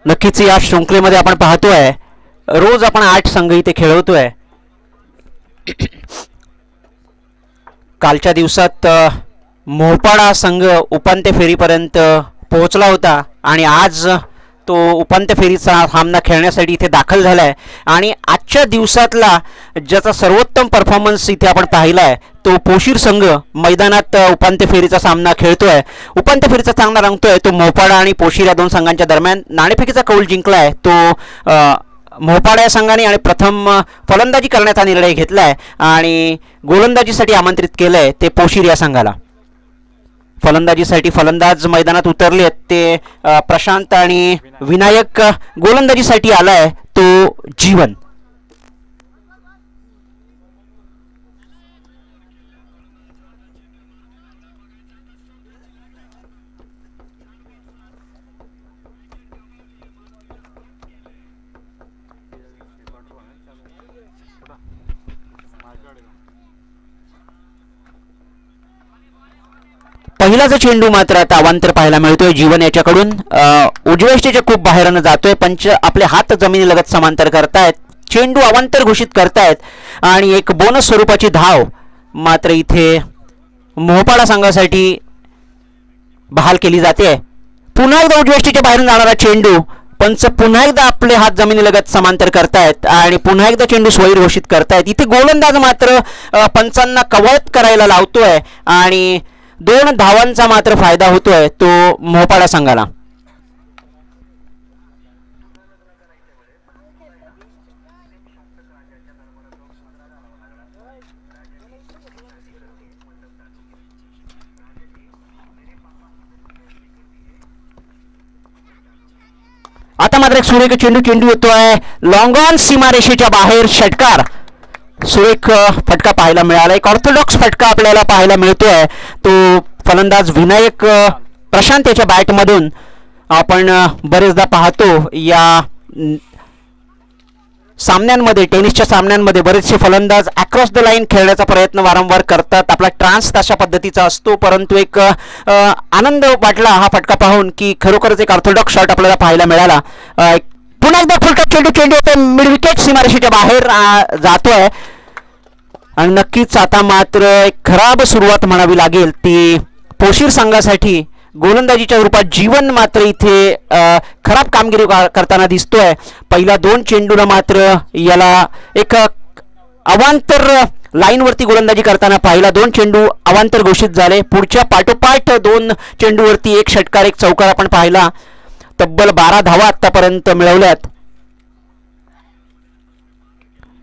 नक्कीच या शृंखलेमध्ये आपण पाहतोय रोज आपण 8 संघ इथे खेळवतोय. कालच्या दिवसात मोहपाडा संघ उपांत्य फेरीपर्यंत पोहोचला होता आणि आज तो उपांत्य फेरीचा सामना खेळण्यासाठी इथे दाखल झालाय. आणि आजच्या दिवसातला ज्याचा सर्वोत्तम परफॉर्मन्स इथे आपण पाहिलाय तो पोशीर संघ मैदानात उपांत्य फेरीचा सामना खेळतोय. उपांत्य फेरीचा सामना रंगतोय तो मोहपाडा आणि पोशीर या दोन संघांच्या दरम्यान. नाणेफेकीचा कौल जिंकलाय तो मोहपाडा या संघाने आणि प्रथम फलंदाजी करण्याचा निर्णय घेतलाय आणि गोलंदाजीसाठी आमंत्रित केलंय ते पोशीर या संघाला. फलंदाजीसाठी फलंदाज मैदानात उतरले आहेत ते प्रशांत आणि विनायक. गोलंदाजीसाठी आलाय तो जीवन. पहिला जो चेंडू मात्र आता अवांतर पाहायला मिळतोय जीवन याच्याकडून. उजव्या खूप बाहेरनं जातोय. पंच आपले हात जमिनीलगत समांतर करतायत. चेंडू अवांतर घोषित करतायत आणि एक बोनस स्वरूपाची धाव मात्र इथे मोहपाडा संघासाठी बहाल केली जाते. पुन्हा एकदा उजव्या बाहेरून जाणारा चेंडू. पंच पुन्हा एकदा आपले हात जमिनीलगत समांतर करतायत आणि पुन्हा एकदा चेंडू स्वैर घोषित करतायत. इथे गोलंदाज मात्र पंचांना कवायत करायला लावतोय आणि 2 धावांचा मात्र फायदा होतोय तो मोहपाडा संघाला. आता मात्र एक सुरेख चेंडू येतोय लॉंग ऑन सीमारेषेच्या बाहेर. षटकार. सुरेख फटका पाहायला मिळाला. एक ऑर्थोडॉक्स फटका आपल्याला पाहायला मिळतोय तो फलंदाज विनायक प्रशांत याच्या बॅटमधून. आपण बरेचदा पाहतो या सामन्यांमध्ये, टेनिसच्या सामन्यांमध्ये बरेचसे फलंदाज अक्रॉस द लाईन खेळण्याचा प्रयत्न वारंवार करतात. आपला ट्रान्स तशा पद्धतीचा असतो. परंतु एक आनंद वाटला हा फटका पाहून की खरोखरच एक ऑर्थोडॉक्स शॉट आपल्याला पाहायला मिळाला. पुन्हा एकदा फुलटॉप चेंडू येतोय मिड विकेट सीमारेषेच्या बाहेर जातोय आणि नक्कीच आता मात्र एक खराब सुरुवात म्हणावी लागेल ती पोशीर संघासाठी. गोलंदाजीच्या रूपात जीवन मात्र इथे खराब कामगिरी करताना दिसतोय. पहिल्या 2 चेंडूला मात्र याला एक अवांतर लाईनवरती गोलंदाजी करताना पाहिला. 2 चेंडू अवांतर घोषित झाले. पुढच्या पाठोपाठ 2 चेंडूवरती एक षटकार एक चौकार आपण पाहिला. तब्बल 12 धावा आतापर्यंत मिळवल्यात.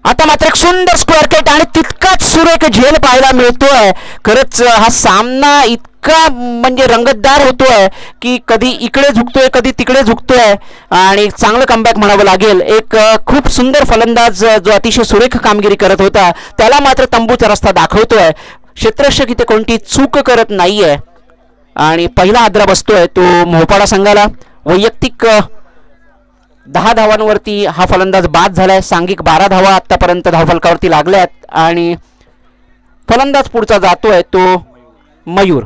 आता मात्र एक सुंदर स्क्वेअर कट आणि तितकाच सुरेख झेल पाहायला मिळतोय. खरंच हा सामना इतका म्हणजे रंगतदार होतोय की कधी इकडे झुकतोय कधी तिकडे झुकतोय आणि चांगलं कमबॅक म्हणावं लागेल. एक खूप सुंदर फलंदाज जो अतिशय सुरेख कामगिरी करत होता त्याला मात्र तंबूचा रस्ता दाखवतोय. क्षेत्ररक्षक इथे कोणती चूक करत नाहीये आणि पहिला हादरा बसतोय तो मोहपाडा संघाला. वैयक्तिक 10 धावांवरती हा फलंदाज बाद झालाय. सांघिक 12 धावा आतापर्यंत धावफलकावरती लागल्यात आणि फलंदाज पुढचा जातोय तो मयूर.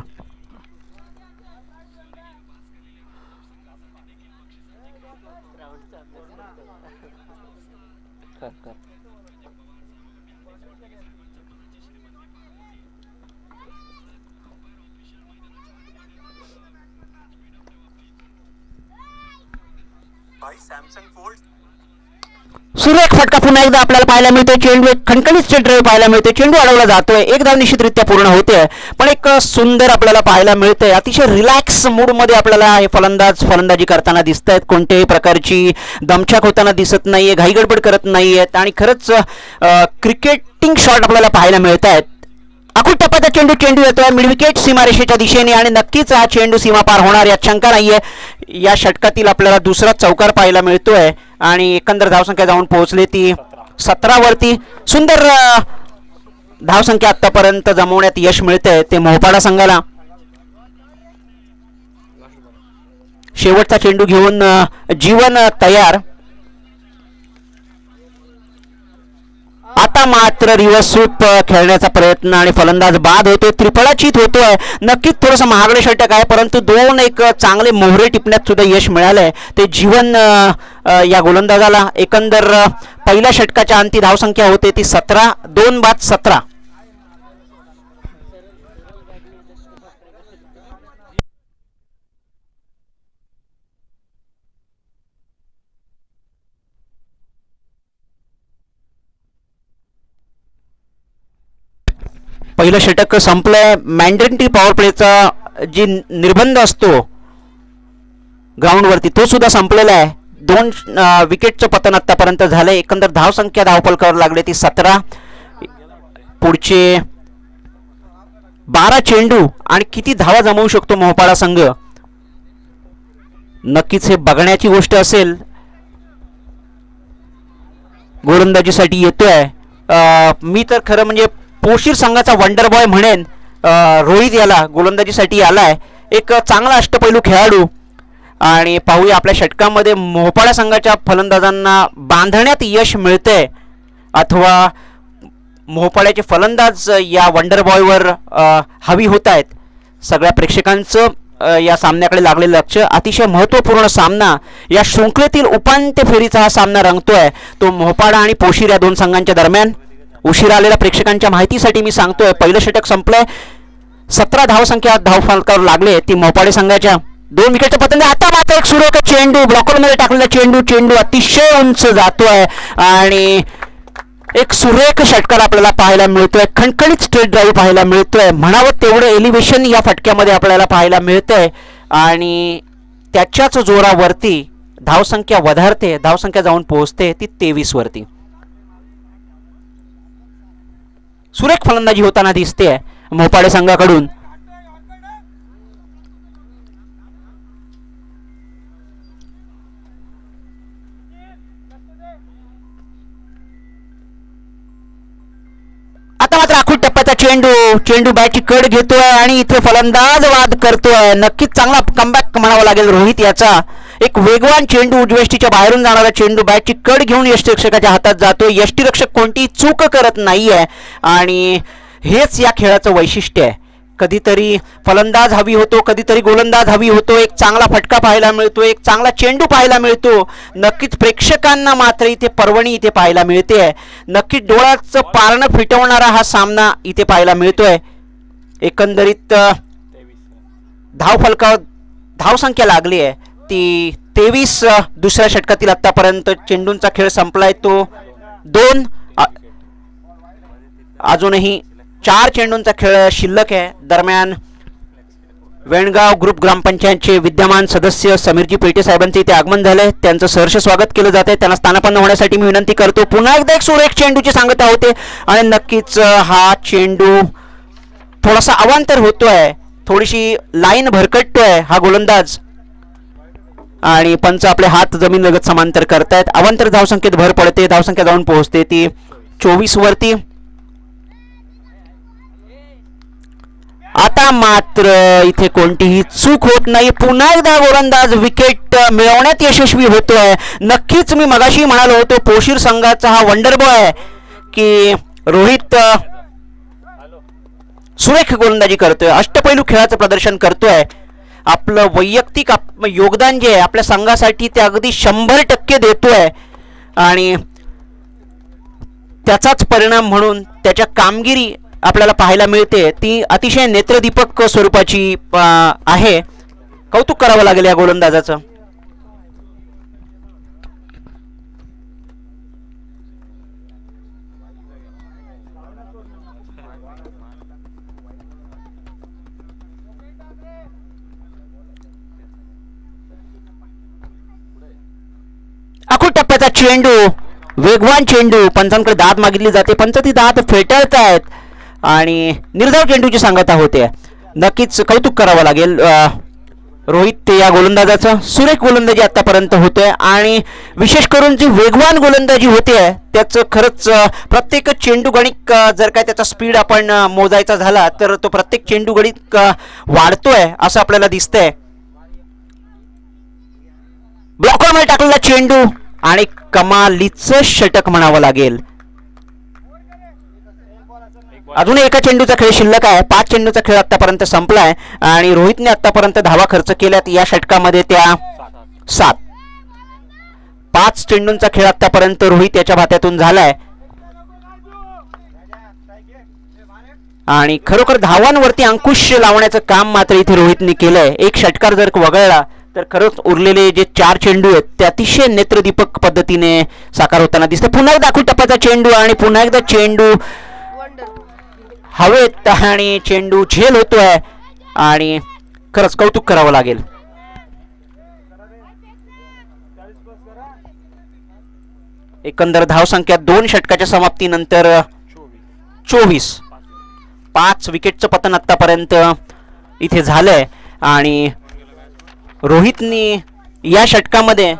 सुरेख फटका पुन्हा एकदा आपल्याला पाहायला मिळतोय. चेंडू एक खणखणीत ड्राईव्ह पाहायला मिळतोय. चेंडू अडवला जातोय. एक धाव निश्चितरित्या पूर्ण होते पण एक सुंदर आपल्याला पाहायला मिळतंय. अतिशय रिलॅक्स मूडमध्ये आपल्याला हे फलंदाज फलंदाजी करताना दिसत आहेत. कोणत्याही प्रकारची दमछाक होताना दिसत नाहीये. घाईगडबड करत नाहीयेत आणि खरंच क्रिकेटिंग शॉट आपल्याला पाहायला मिळत आहेत. अकुल टप्प्याचा चेंडू येतोय मिडविकेट सीमारेषेच्या दिशेने आणि नक्कीच हा चेंडू सीमा पार होणार यात शंका नाहीये. या षटकातील आपल्याला दुसरा चौकार पाहायला मिळतोय आणि एकंदर धावसंख्या जाऊन पोहोचली ती 17 वरती. सुंदर धावसंख्या आतापर्यंत जमवण्यात यश मिळतंय ते मोहपाडा संघाला. शेवटचा चेंडू घेऊन जीवन तयार. आता मात्र रिव्हर्स स्वीप खेळण्याचा प्रयत्न आणि फलंदाज बाद होतो, त्रिफळाचीत होतोय. नक्कीच थोडंसं महागडे षटक आहे, परंतु दोन एक चांगले मोहरे टिपण्यात सुद्धा यश मिळालंय. ते जीवन या गोलंदाजाला. एकंदर पहिल्या षटकाच्या अंती धावसंख्या होते ती 17, 2 बाद 17. पहिलं षटक संपलंय. मॅन्डेटरी पॉवर प्लेचा जी निर्बंध असतो ग्राउंडवरती तो सुद्धा संपलेला आहे. 2 विकेटचं पतन आतापर्यंत झालंय. एकंदर धावसंख्या धावफलकावर लागले ती 17. पुढचे 12 चेंडू आणि किती धावा जमवू शकतो मोहपाडा संघ, नक्कीच हे बघण्याची गोष्ट असेल. गोलंदाजीसाठी येतोय. मी तर खरं म्हणजे पोशीर संघाचा वंडर बॉय म्हणेन रोहित याला. गोलंदाजीसाठी आलाय, एक चांगला अष्टपैलू खेळाडू. आणि पाहूया आपल्या षटकामध्ये मोहपाडा संघाच्या फलंदाजांना बांधण्यात यश मिळतंय अथवा मोहपाड्याचे फलंदाज या वंडर बॉयवर हवी होत आहेत. सगळ्या प्रेक्षकांचं या सामन्याकडे लागलेलं लक्ष. अतिशय महत्त्वपूर्ण सामना, या शृंखलेतील उपांत्य फेरीचा हा सामना रंगतोय. तो मोहपाडा आणि पोशीर या दोन संघांच्या दरम्यान. उशिरा आलेल्या प्रेक्षकांच्या माहितीसाठी मी सांगतोय, पहिलं षटक संपलंय. 17 धावसंख्या धावफलकावर लागले ती मोहपाडे संघाच्या. 2 विकेटचं पतन. आता मात्र एक सुरेख चेंडू, ब्लॉकरमध्ये टाकलेला चेंडू अतिशय उंच जातोय आणि एक सुरेख षटकार आपल्याला पाहायला मिळतोय. खणखणीत स्ट्रेट ड्राईव्ह पाहायला मिळतोय. म्हणावं तेवढं एलिव्हेशन या फटक्यामध्ये आपल्याला पाहायला मिळतंय आणि त्याच्याच जोरावरती धावसंख्या वधारते. धावसंख्या जाऊन पोहोचते ती 23 वरती. सुरेख फलंदाजी होताना दिसते मोहपाडे संघाकडून. आता मात्र आखूड टप्प्याचा चेंडू बॅटची कड घेतोय आणि इथे फलंदाज वाद करतोय. नक्कीच चांगला कमबॅक म्हणावा लागेल रोहित याचा. एक वेगवान चेंडू, उजवेष्टीच्या बाहेरून जाणारा चेंडू बॅटची कड घेऊन यष्टीरक्षकाच्या हातात जातोय. यष्टीरक्षक कोणतीही चूक करत नाहीये आणि हेच या खेळाचं वैशिष्ट्य आहे. कधीतरी फलंदाज हवी होतो, कधीतरी गोलंदाज हवी होतो. एक चांगला फटका पाहायला मिळतो, एक चांगला चेंडू पाहायला मिळतो. नक्कीच प्रेक्षकांना मात्र इथे पर्वणी इथे पाहायला मिळते. नक्कीच डोळ्याचं पारणं फिटवणारा हा सामना इथे पाहायला मिळतोय. एकंदरीत धावफलकावर धावसंख्या लागली आहे ती 23. दुसऱ्या षटकातील आतापर्यंत चेंडूंचा खेळ संपलाय तो 2. अजूनही 4 चेंडूंचा खेळ शिल्लक आहे. दरम्यान वेणगाव ग्रुप ग्रामपंचायतचे विद्यमान सदस्य समीरजी पेटे साहेबांचे इथे आगमन झाले. त्यांचं सहर्ष स्वागत केलं जाते. त्यांना स्थानापन्न होण्यासाठी मी विनंती करतो. पुन्हा एकदा एक सुरेख चेंडूची सांगता होते आणि नक्कीच हा चेंडू थोडासा अवांतर होतोय, थोडीशी लाईन भरकटतोय हा गोलंदाज आणि पंच आपले हात जमीन लगत समांतर करतायत. अवांतर धावसंख्येत भर पडते. धावसंख्या जाऊन पोहोचते ती 24 वरती. आता मात्र इथे कोणतीही चूक होत नाही. पुन्हा एकदा गोलंदाज विकेट मिळवण्यात यशस्वी होतोय. नक्कीच मी मगाशी म्हणालो होतो पोशीर संघाचा हा वंडर बॉय की रोहित सुरेख गोलंदाजी करतोय, अष्टपैलू खेळाचं प्रदर्शन करतोय. आपलं वैयक्तिक योगदान जे आहे आपल्या संघासाठी ते अगदी 100% देतोय आणि त्याचाच परिणाम म्हणून त्याच्या कामगिरी आपल्याला पाहायला मिळते ती अतिशय नेत्रदीपक स्वरूपाची आहे. कौतुक करावं लागेल या गोलंदाजाचं. आखूड टप्प्याचा चेंडू, वेगवान चेंडू. पंचांकडे दाद मागितली जाते. पंच ती दाद फेटाळतायत आणि निर्धाव चेंडूची सांगता होते. नक्कीच कौतुक करावं लागेल रोहित या गोलंदाजाचं. सुरेख गोलंदाजी आतापर्यंत होते आणि विशेष करून जी वेगवान गोलंदाजी होते त्याचं खरंच प्रत्येक चेंडू गणिक जर काय त्याचा स्पीड आपण मोजायचा झाला तर तो प्रत्येक चेंडू गणिक वाढतोय असं आपल्याला दिसतंय. ब्लॉकरमध्ये टाकलेला चेंडू आणि कमालीचं षटक म्हणावं लागेल. अजूनही एका चेंडूचा खेळ शिल्लक आहे. 5 चेंडूचा खेळ आतापर्यंत संपलाय आणि रोहितने आतापर्यंत धावा खर्च केल्यात या षटकामध्ये त्या 7. 5 चेंडूंचा खेळ आतापर्यंत रोहित याच्या भात्यातून झालाय आणि खरोखर धावांवरती अंकुश लावण्याचं काम मात्र इथे रोहितने केलंय. एक षटकार जर वगळला तर खरंच उरलेले जे 4 चेंडू आहेत ते अतिशय नेत्रदीपक पद्धतीने साकार होताना दिसते. पुन्हा एकदा दाखवू टप्प्याचा चेंडू आणि पुन्हा एकदा चेंडू हवेत आणि चेंडू झेल होतोय आणि खरंच कौतुक करावं लागेल. एकंदर धावसंख्या 2 षटकाच्या समाप्तीनंतर 24. 5 विकेटचं पतन आतापर्यंत इथे झालंय आणि रोहितनी या षटकामध्ये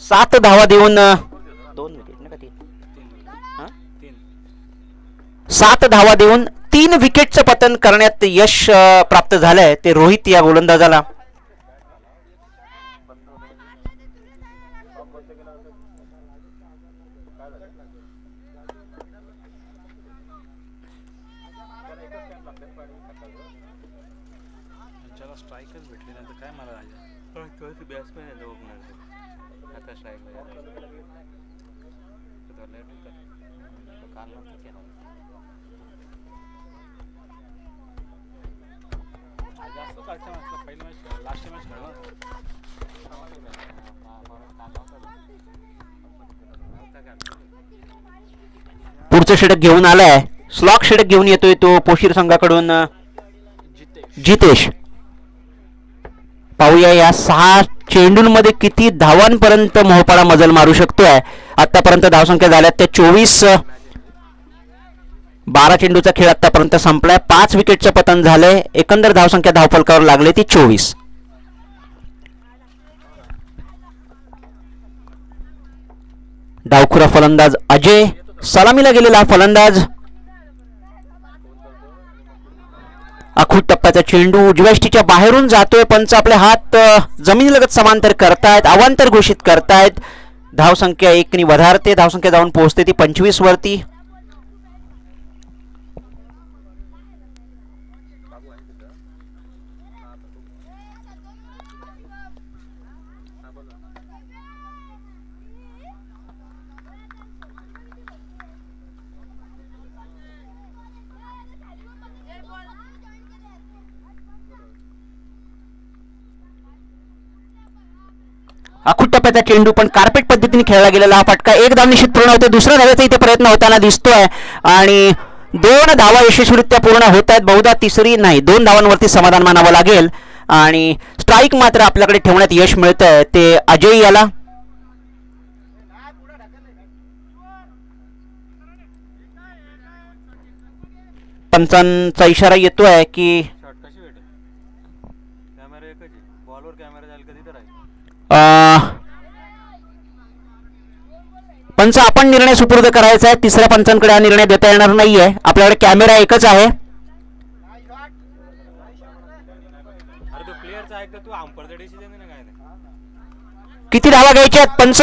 7 धावा देऊन 7 धावा देऊन 3 विकेटचं पतन करण्यात यश प्राप्त झालंय ते रोहित या गोलंदाजाला. पुढचं षटक घेऊन आलाय. स्लॉक षटक घेऊन येतोय तो पोशीर संघाकडून जितेश. पाहूया या 6 चेंडूंमध्ये किती धावांपर्यंत मोहपाडा मजल मारू शकतोय. आतापर्यंत धावसंख्या झाल्यात त्या 24. 12 चेंडूचा खेळ आतापर्यंत संपलाय. 5 विकेटचं पतन झालंय. एकंदर धावसंख्या धावफलकावर लागले ती 24. डावखुरा फलंदाज अजय. सलामीला गेलेला फलंदाज. आखूट टप्प्याचा चेंडू उजव्या यष्टीच्या बाहेरून जातोय. पंच आपले हात जमिनीलगत समांतर करतायत. अवांतर घोषित करतायत. धावसंख्या 1 ने वधारते. धावसंख्या जाऊन पोहोचते ती 25 वरती. आखूट टप्प्याचा चेंडू पण कार्पेट पद्धतीने खेळला गेलेला हा फटका. 1 धाव निश्चित पूर्ण होते. दुसऱ्या धावेचा इथे प्रयत्न होताना दिसतोय आणि 2 धावा यशस्वीरित्या पूर्ण होत आहेत. बहुधा तिसरी नाही, 2 धावांवरती समाधान मानावं लागेल आणि स्ट्राईक मात्र आपल्याकडे ठेवण्यात यश मिळतंय ते अजय याला. पंचांचा इशारा येतोय की पंच आपण निर्णय सुपूर्द करायचा आहे. तिसऱ्या पंचांकडे हा निर्णय देता येणार नाहीये. आपल्याकडे कॅमेरा एकच आहे. किती धावा घ्यायच्या आहेत पंच?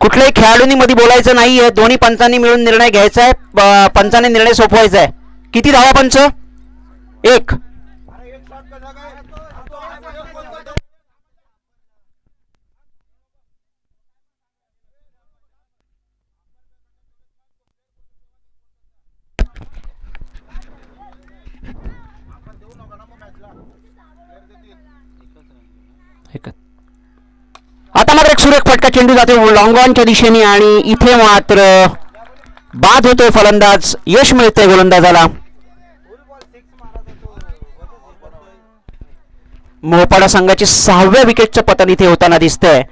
कुठल्याही खेळाडूंनी मध्ये बोलायचं नाहीये. दोन्ही पंचांनी मिळून निर्णय घ्यायचा आहे. पंचाने निर्णय सोपवायचा आहे. किती धावा पंच? 1. आता मात्र एक सुरेख फटका चेंडू जातो लॉंग ऑनच्या दिशेने आणि इथे मात्र बाद होतोय फलंदाज. यश मिळतंय गोलंदाजाला. मोहपाडा संघाची 6व्या विकेटचं पतन इथे होताना दिसतंय.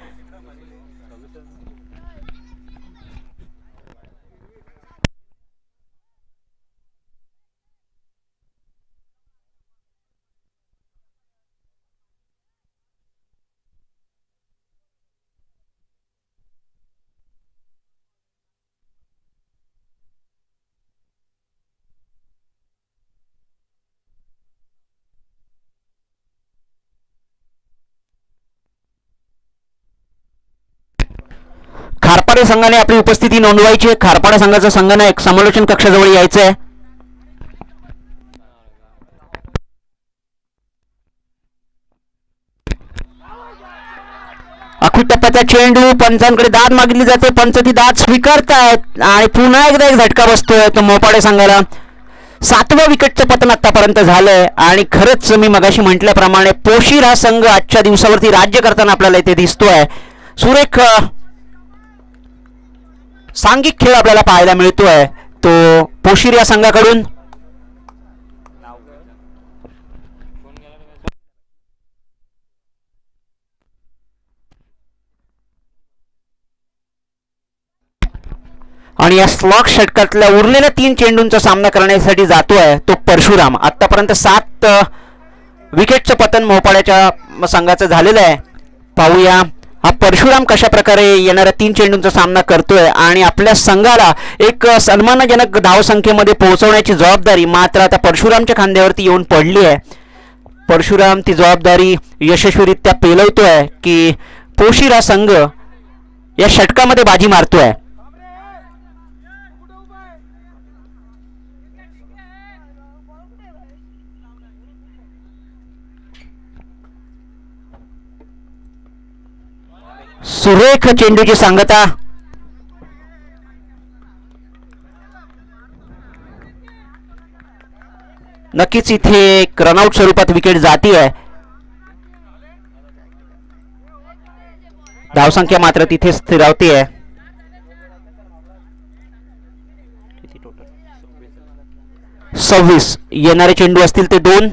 खारपाडे संघाने आपली उपस्थिती नोंदवायची आहे. खारपाडा संघाचं संघनायक समालोचन कक्षाजवळ यायचं आहे. अखूट टप्प्याचा चेंडू, पंचांकडे दाद मागितली जाते, पंच ती दाद स्वीकारतायत आणि पुन्हा एकदा एक झटका बसतोय तो मोपाडे संघाला. 7व्या विकेटचं पतन आतापर्यंत झालंय आणि खरंच मी मगाशी म्हटल्याप्रमाणे पोशीर हा संघ आजच्या दिवसावरती राज्य करताना आपल्याला इथे दिसतोय. सुरेख सांघिक खेळ आपल्याला पाहायला मिळतोय तो पोशीर या संघाकडून. आणि या स्लॉग षटकातल्या उरलेल्या 3 चेंडूंचा सामना करण्यासाठी जातोय तो परशुराम. आतापर्यंत 7 विकेटचं पतन मोपाड्याच्या संघाचं झालेलं आहे. पाहूया हा परशुराम कशा प्रकारे येणाऱ्या 3 चेंडूंचा सामना करतोय आणि आपल्या संघाला एक सन्मानजनक धावसंख्येमध्ये पोहोचवण्याची जबाबदारी मात्र आता परशुरामच्या खांद्यावरती येऊन पडली आहे. परशुराम ती जबाबदारी यशस्वीरित्या पेलवतोय की पोशीर हा संघ या षटकामध्ये बाजी मारतोय. सुरेख चेंडूची सांगता. नक्कीच इथे एक रनआउट स्वरूपात विकेट जातीय. धावसंख्या मात्र तिथे स्थिरावतीये. 26 येणारे चेंडू असतील ते 2.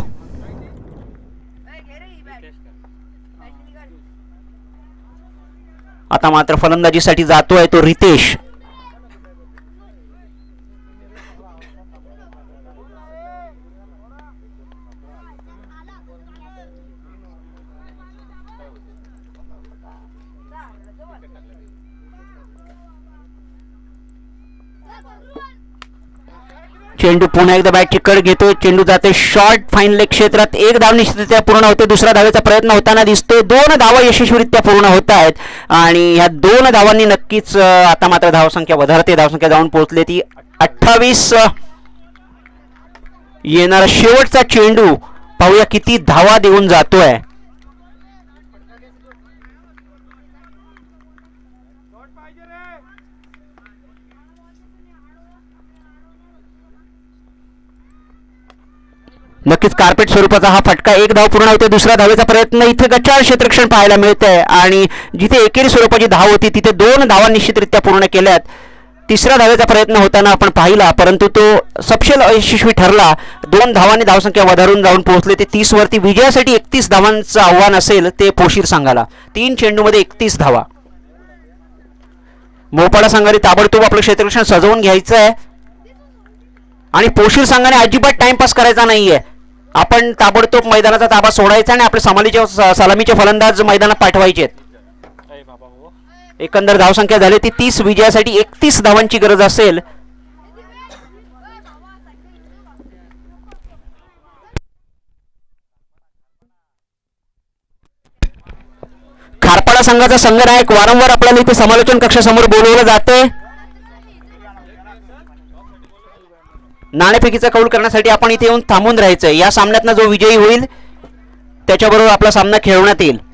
आता मात्र फलंदाजीसाठी जातोय तो रितेश. चेंडू पुन्हा एकदा बॅटची कड घेतो. चेंडू जाते शॉर्ट फाईन लेग क्षेत्रात. 1 धाव निश्चितरित्या पूर्ण होते. दुसऱ्या धावेचा प्रयत्न होताना दिसतोय. 2 धावा यशस्वीरित्या पूर्ण होत आहेत आणि ह्या 2 धावांनी नक्कीच आता मात्र धावसंख्या वधारते. धावसंख्या जाऊन पोहोचली ती 28. येणारा शेवटचा चेंडू पाहूया किती धावा देऊन जातोय. नक्कीच कार्पेट स्वरूपाचा हा फटका. 1 धाव पूर्ण होते. दुसऱ्या धावेचा प्रयत्न. इथे गचाळ क्षेत्ररक्षण पाहायला मिळतंय आणि जिथे एकेरी स्वरूपाची धाव होती तिथे 2 धावा निश्चितरित्या पूर्ण केल्यात. तिसऱ्या धावेचा प्रयत्न होताना आपण पाहिला परंतु तो सपशेल अयशस्वी ठरला. 2 धावांनी धावसंख्या वधारून जाऊन पोहोचले ते 30 वरती. विजयासाठी 31 धावांचं आव्हान असेल ते पोशीर संघाला. 3 चेंडूमध्ये 31 धावा. मोपाडा संघाने ताबडतोब आपलं क्षेत्ररक्षण सजवून घ्यायचं आहे आणि पोशीर संघाने अजिबात टाइमपास करायचा नाहीये. आपण ताबडतोब मैदानाचा ताबा सोडायचा आणि आपले सलामीचे फलंदाज मैदानात पाठवायचे. एकंदर धावसंख्या झाली ती 30. विजयासाठी 31 धावांची गरज असेल. खारपाडा संघाचा संघनायक वारंवार आपल्याला इथे समालोचन कक्षासमोर बोलवलं जाते. नाणेफेकीचा कौल करण्यासाठी आपण इथे येऊन थांबून राहायचंय. या सामन्यातनं जो विजयी होईल त्याच्याबरोबर आपला सामना खेळवण्यात येईल.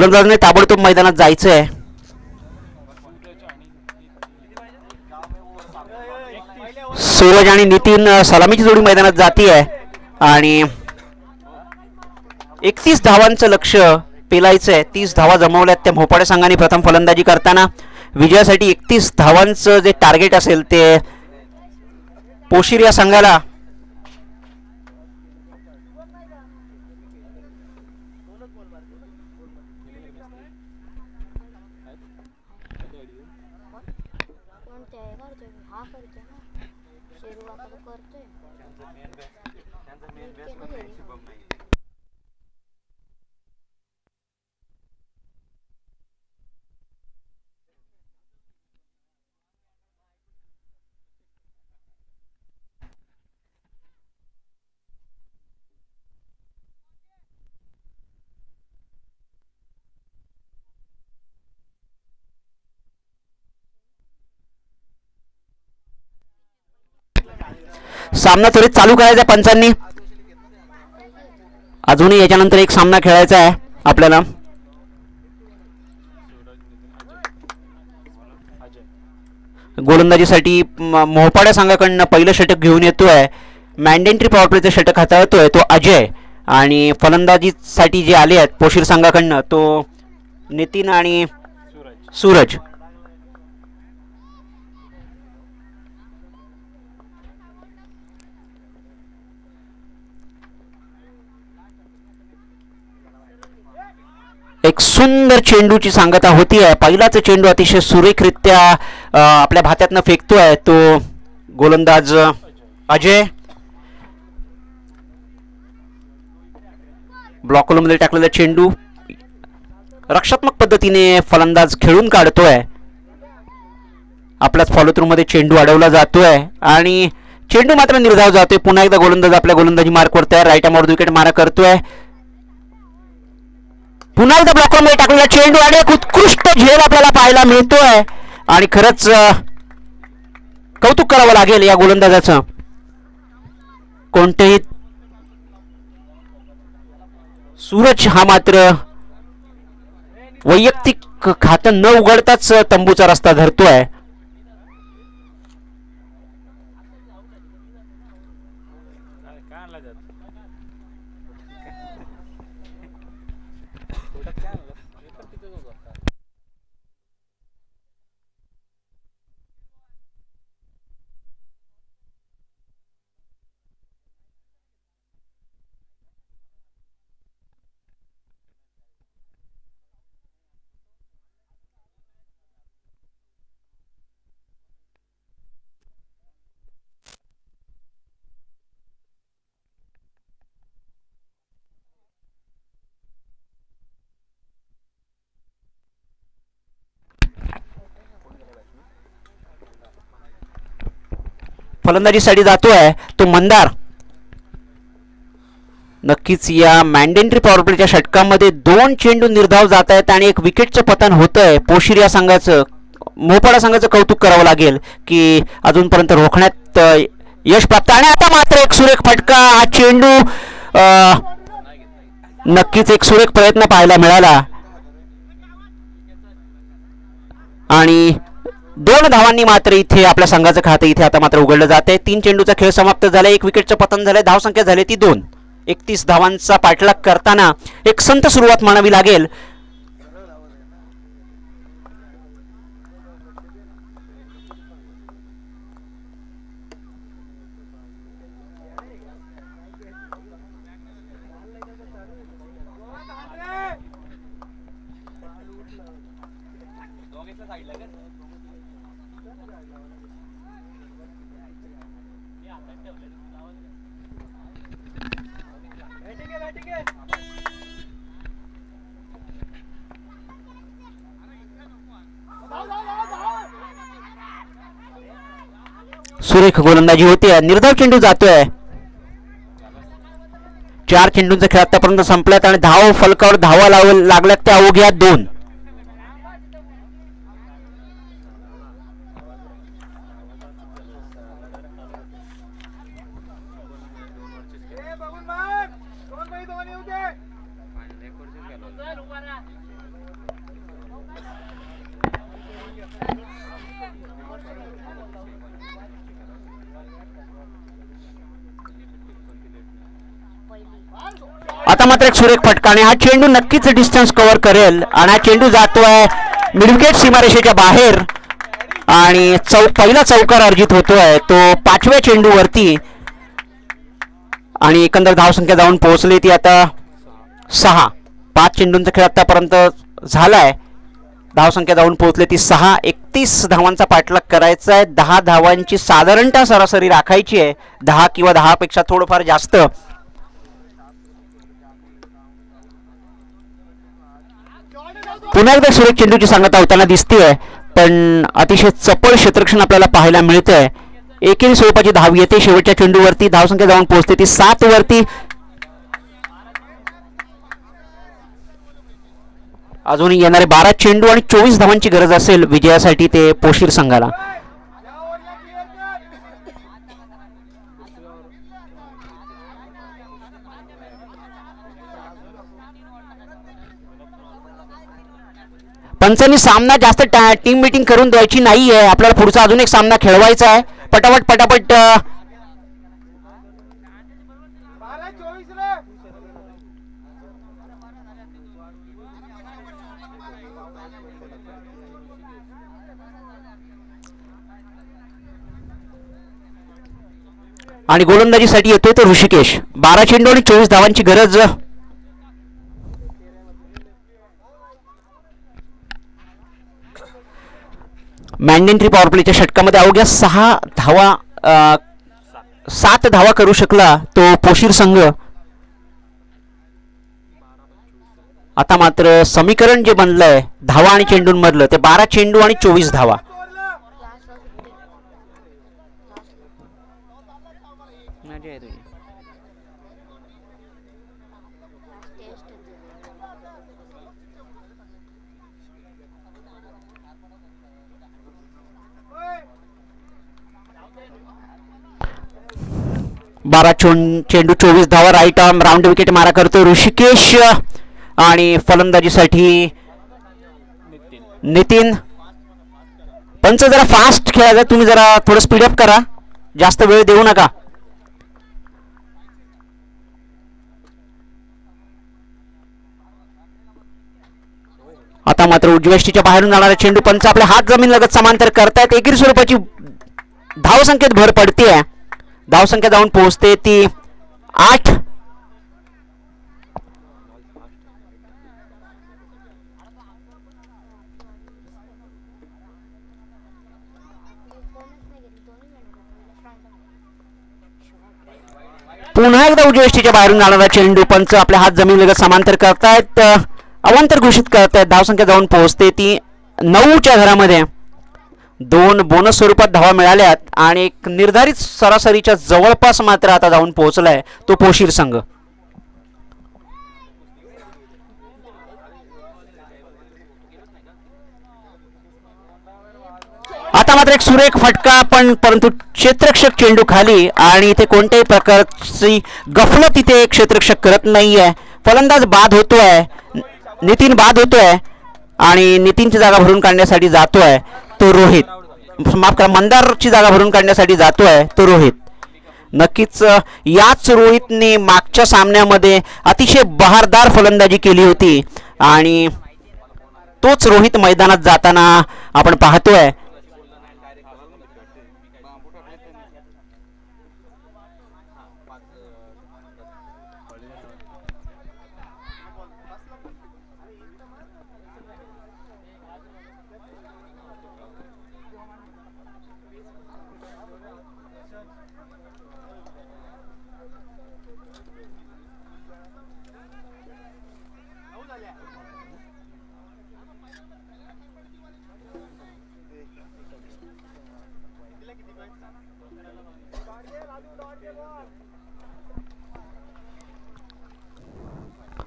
फलंदाजाने ताबडतोब मैदानात जायचं आहे. सूरज आणि नितीन सलामीची जोडी मैदानात जाती आहे आणि 31 धावांचं लक्ष पेलायचं आहे. 30 धावा जमवल्यात त्या मोपाड्या संघाने प्रथम फलंदाजी करताना. विजयासाठी 31 धावांचं जे टार्गेट असेल ते पोशीर या संघाला सामना त्वरित चालू करायचा पंचांनी. अजूनही याच्यानंतर एक सामना खेळायचा आहे आपल्याला. गोलंदाजीसाठी मोहपाड्या संघाकडनं पहिलं षटक घेऊन येतोय. मॅन्डेटरी पॉवर प्लेचं षटक हाताळतोय तो अजय. आणि फलंदाजीसाठी जे आले आहेत पोशीर संघाकडनं तो नितीन आणि सूरज. एक सुंदर चेंडूची सांगता होती आहे. पहिलाच चेंडू अतिशय सुरेखरित्या आपल्या भात्यातनं फेकतोय तो गोलंदाज अजय. ब्लॉकमध्ये टाकलेला चेंडू रक्षात्मक पद्धतीने फलंदाज खेळून काढतोय. आपल्याच फॉलो थ्रू मध्ये चेंडू अडवला जातोय आणि चेंडू मात्र निर्धाव जातोय. पुन्हा एकदा गोलंदाज आपल्या गोलंदाजी मार्कवर तयार. राईट आर्मवर विकेट मारा करतोय. पुन्हा एकदा ब्लॉकमध्ये टाकलेला चेंडू आणि एक उत्कृष्ट झेल आपल्याला पाहायला मिळतोय. आणि खरंच कौतुक करावं लागेल या गोलंदाजाचं. कोणतेही सूरज हा मात्र वैयक्तिक खातं न उघडताच तंबूचा रस्ता धरतोय. फलंदाजीसाठी जातोय तो मंदार. नक्कीच या मॅन्डेटरी पॉवर प्लेच्या षटकामध्ये 2 चेंडू निर्धाव जात आहेत आणि एक विकेटचं पतन होतंय. पोशीर या संघाचं मोपाडा संघाचं कौतुक करावं लागेल की अजूनपर्यंत रोखण्यात यश प्राप्त. आणि आता मात्र एक सुरेख फटका. हा चेंडू नक्कीच एक सुरेख प्रयत्न पाहायला मिळाला आणि 2 धावांनी मात्र इथे आपल्या संघाचं खातं इथे आता मात्र उघडलं जाते. 3 चेंडूचा खेळ समाप्त झाला. एक विकेटचं पतन झालंय. धावसंख्या झाली ती 2. 31 धावांचा पाठलाग करताना एक संत सुरुवात म्हणावी लागेल. सुरेख गोलंदाजी होती. निर्धाव चेंडू जातोय. 4 चेंडूंचा खेळ आतापर्यंत संपल्यात आणि धाव फलकावर धावा लागल्यात त्या अवघ्या 2. आता मात्र एक सुरेख फटका आणि हा चेंडू नक्कीच डिस्टन्स कव्हर करेल आणि हा चेंडू जातोय मिडविकेट सीमारेषेच्या बाहेर आणि पहिला चौकार अर्जित होतोय तो 5व्या चेंडूवरती आणि एकंदर धावसंख्या जाऊन पोहोचली ती आता 6. 5 चेंडूंचा खेळ आतापर्यंत झालाय. धावसंख्या जाऊन पोहोचली ती 6. 31 धावांचा पाठलाग करायचा आहे. 10 धावांची साधारणतः सरासरी राखायची आहे. 10 किंवा 10 पेक्षा थोडंफार जास्त. पुन्हा एकदा सुरेख चेंडूची सांगता होताना दिसतेय पण अतिशय चपळ क्षेत्ररक्षण आपल्याला पाहायला मिळतंय. एकेरी स्वरूपाची धाव येते शेवटच्या चेंडूवरती. धावसंख्या जाऊन पोहोचते ती 7 वरती. अजून येणारे 12 चेंडू आणि 24 धावांची गरज असेल विजयासाठी ते पोशीर संघाला. पंचांनी सामना जास्त टीम मीटिंग करून द्यायची नाहीये. आपल्याला पुढचा अजून एक सामना खेळवायचा आहे. पटापट पटापट आणि गोलंदाजीसाठी येतोय तो ऋषिकेश. 12 चेंडू आणि 24 धावांची गरज. मॅन्डेटरी पॉवर प्लेच्या षटकामध्ये अवघ्या 7 धावा करू शकला तो पोशीर संघ. आता मात्र समीकरण जे बनलंय धावा आणि चेंडूंमधलं ते 12 चेंडू आणि 24 धावा. चेंडू 24 धावा. राईट आर्म राऊंड विकेट मारा करतो ऋषिकेश आणि फलंदाजीसाठी नितीन. पंच जरा फास्ट खेळायचा. तुम्ही जरा थोडं स्पीडअप करा. जास्त वेळ देऊ नका. आता मात्र उजव्यष्टीच्या बाहेरून जाणारा चेंडू पंच आपल्या हात जमीन लगत समांतर करतायत. एकेरी स्वरूपाची धावसंख्येत भर पडतीये. धावसंख्या जाऊन पोहोचते ती 8. पुन्हा एकदा उजव्यष्टीच्या बाहेरून जाणारा चेंडू पंच आपल्या हात जमीन लगत समांतर करतायत. अवांतर घोषित करतायत. धावसंख्या जाऊन पोहोचते ती 9च्या घरामध्ये. 2 बोनस स्वरूपात धावा मिळाल्यात आणि एक निर्धारित सरासरीच्या जवळपास मात्र आता जाऊन पोहोचलाय तो पोशीर संघ. आता मात्र एक सुरेख फटका परंतु क्षेत्ररक्षक चेंडू खाली आणि इथे कोणत्याही प्रकारची गफलत इथे क्षेत्ररक्षक करत नाहीये. फलंदाज बाद होतोय. नितीन बाद होतोय आणि नितीनची जागा भरून काढण्यासाठी जातोय तो रोहित. माफ करा, मंदारची जागा भरून काढण्यासाठी जातोय तो रोहित. नक्कीच याच रोहितने मागच्या सामन्यामध्ये अतिशय बहारदार फलंदाजी केली होती आणि तोच रोहित मैदानात जाताना आपण पाहतोय.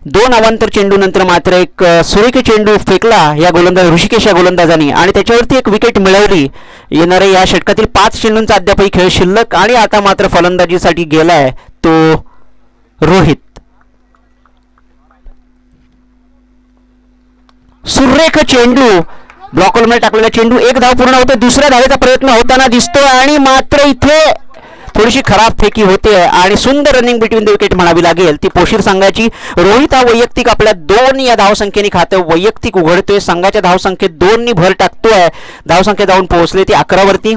दोन अवांतर चेंडू नंतर मात्र एक सुरेख चेंडू फेकला या गोलंदाज ऋषिकेश या गोलंदाजाने आणि त्याच्यावरती एक विकेट मिळवली. येणाऱ्या या षटकातील 5 चेंडूंचा अद्यापही खेळ शिल्लक आणि आता मात्र फलंदाजीसाठी गेलाय तो रोहित. सुरेख चेंडू ब्लॉकमध्ये टाकलेला चेंडू, एक धाव पूर्ण होते, दुसऱ्या धावेचा प्रयत्न होताना दिसतोय आणि मात्र इथे थोडीशी खराब फेकी होते आणि सुंदर रनिंग बिटवीन द विकेट म्हणावी लागेल ती पोशीर संघाची. रोहित हा वैयक्तिक आपल्या 2 या धावसंख्येने खातं वैयक्तिक उघडतोय, संघाच्या धावसंख्येत 2 भर टाकतोय, धावसंख्या जाऊन पोहोचले ती 11 वरती.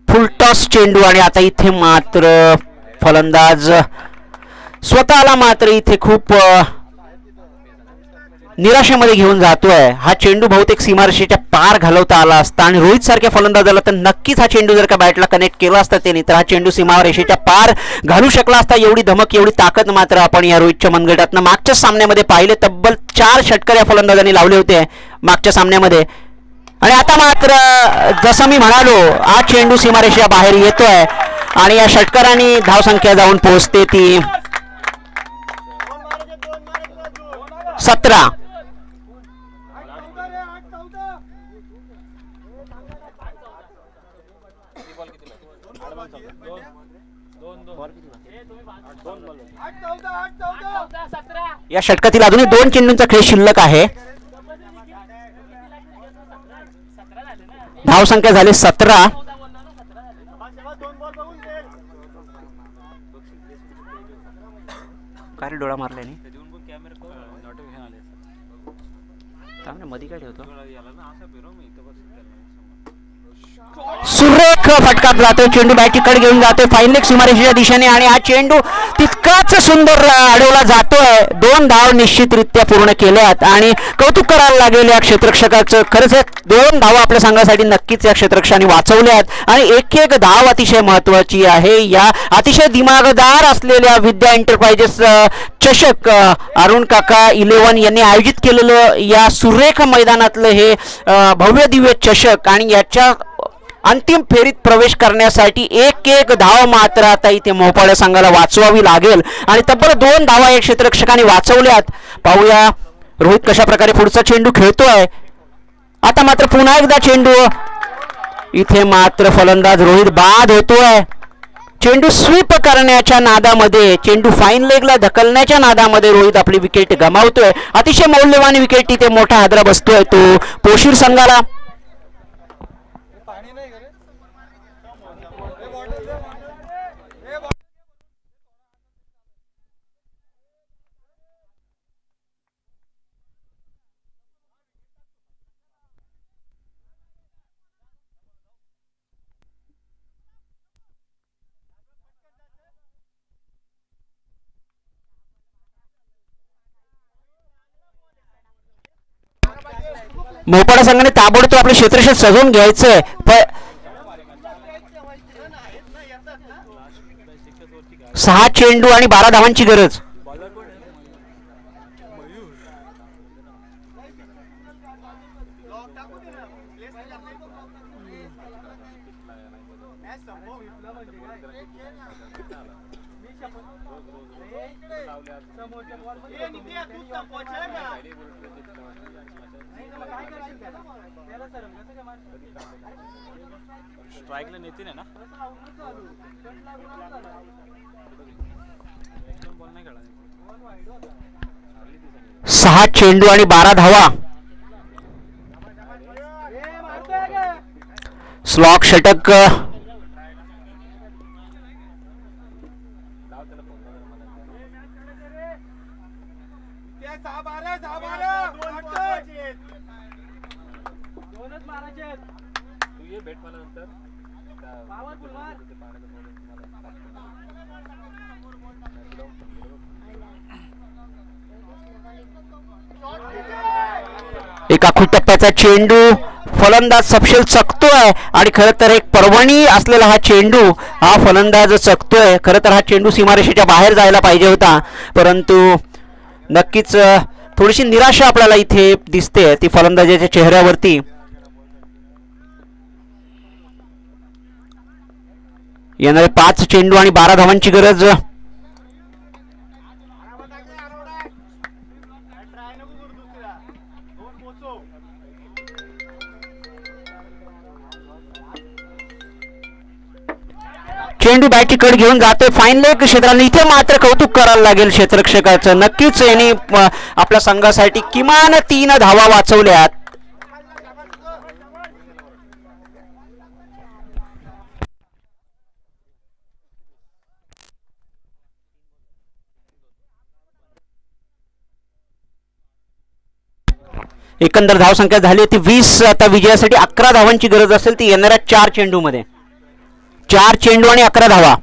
फुलटॉस चेंडू आणि आता इथे मात्र फलंदाज स्वतःला मात्र इथे खूप निराशेमध्ये घेऊन जातोय. हा चेंडू बहुतेक सीमारेषेच्या पार घालवता आला असता आणि रोहित सारख्या फलंदाजाला तर नक्कीच हा चेंडू जर का बॅटला कनेक्ट केला असता त्याने तर हा चेंडू सीमारेषेच्या पार घालू शकला असता. एवढी धमक एवढी ताकद मात्र आपण या रोहितच्या मनगटातनं मागच्या सामन्यामध्ये पाहिले. तब्बल 4 षटकार या फलंदाजांनी लावले होते मागच्या सामन्यामध्ये आणि आता मात्र जसं मी म्हणालो हा चेंडू सीमारेषेच्या बाहेर येतोय आणि या षटकारांनी धावसंख्या जाऊन पोहोचते ती 17. या षटकातील अजूनही 2 चेंडूंचा खेळ शिल्लक आहे. धावसंख्या झाली 17. काय डोळा मारल्याने मध्ये काय ठेवतो. सुरेख फटका जातोय, चेंडू बॅटीकडे घेऊन जातोय फाईन लेग सीमारेषेच्या दिशेने आणि हा चेंडू तितकाच सुंदर अडवला जातोय. 2 धाव निश्चितरित्या पूर्ण केल्यात आणि कौतुक करायला लागेल या क्षेत्ररक्षकाचं. खरंच 2 धावा आपल्या संघासाठी नक्कीच या क्षेत्ररक्षकाने वाचवल्यात आणि एक धाव अतिशय महत्वाची आहे. या अतिशय दिमागदार असलेल्या विद्या एंटरप्राइजेस चषक अरुण काका 11 यांनी आयोजित केलेलं या सुरेख मैदानातलं हे भव्य दिव्य चषक आणि याच्या अंतिम फेरीत प्रवेश करण्यासाठी एक धाव मात्र आता इथे मोहपाड्या संघाला वाचवावी लागेल आणि तब्बल 2 धावा या क्षेत्ररक्षकाने वाचवल्यात. पाहूया रोहित कशा प्रकारे पुढचा चेंडू खेळतोय. आता मात्र पुन्हा एकदा चेंडू इथे मात्र फलंदाज रोहित बाद होतोय. चेंडू स्वीप करण्याच्या नादामध्ये, चेंडू फाईन लेगला ढकलण्याच्या नादामध्ये रोहित आपली विकेट गमावतोय. अतिशय मौल्यवान विकेट इथे मोठा हादरा बसतोय तो पोशीर संघाला. मोहपाडा संघाने ताबडतोब आपले क्षेत्ररक्षण सजवून घ्यायचंय. 6 चेंडू आणि 12 धावांची गरज. स्ट्राइकला नेते ना 6 चेंडू आणि 12 धावा. स्लॉक षटक एक आखूड टप्प्याचा चेंडू फलंदाज सपशेल चकतोय आणि खरं तर एक पर्वणी असलेला हा चेंडू हा फलंदाज चकतोय. खरं तर हा चेंडू सीमारेषेच्या बाहेर जायला पाहिजे होता परंतु नक्कीच थोडीशी निराशा आपल्याला इथे दिसते ती फलंदाजाच्या चेहऱ्यावरती. येणारे 5 चेंडू आणि 12 धावांची गरज. चेंडू बॅटची कड घेऊन जाते फाईन लेग क्षेत्राला. इथे मात्र कौतुक करायला लागेल क्षेत्ररक्षकाचं. नक्कीच यांनी आपल्या संघासाठी किमान 3 धावा वाचवल्यात. एकंदर धावसंख्या झाली ती 20. आता विजयासाठी 11 धावांची गरज असेल ती येणाऱ्या 4 चेंडूमध्ये. 4 चेंडू आणि 11 धावा.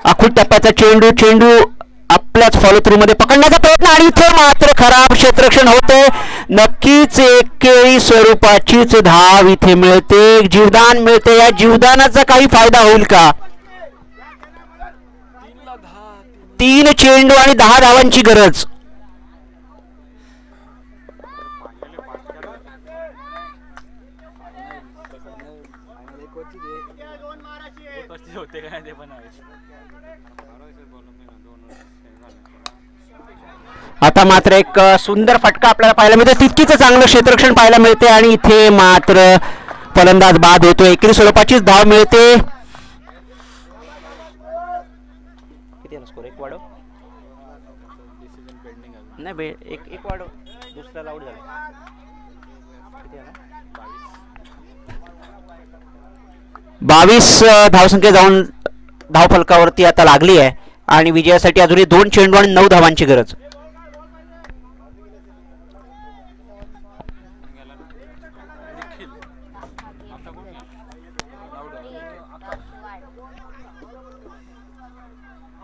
आखूट टप्प्याचा चेंडू. चेंडू आपल्याच फॉलो थ्रू मध्ये पकडण्याचा प्रयत्न आणि इथे मात्र खराब क्षेत्ररक्षण होते. नक्कीच एकेरी स्वरूपाचीच धाव इथे मिळते. जीवदान मिळते. या जीवदानाचा काही फायदा होईल का? 3 चेंडू आणि 10 धावांची गरज. आता मात्र एक सुंदर फटका आपल्याला पाहायला मिळतो. तितकीच चांगलं क्षेत्ररक्षण पाहायला मिळते आणि इथे मात्र फलंदाज बाद होतो. एकेरी स्वरूपाचीच धाव मिळते. एक वाढव नाही एक वाढव. दुसऱ्याला आउट झाला. 22 धावसंख्या जाऊन धावफलकावरती आता लागली आहे आणि विजयासाठी अजूनही 2 चेंडू आणि 9 धावांची गरज.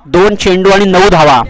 दोन चेंडू आणि 9 धावा.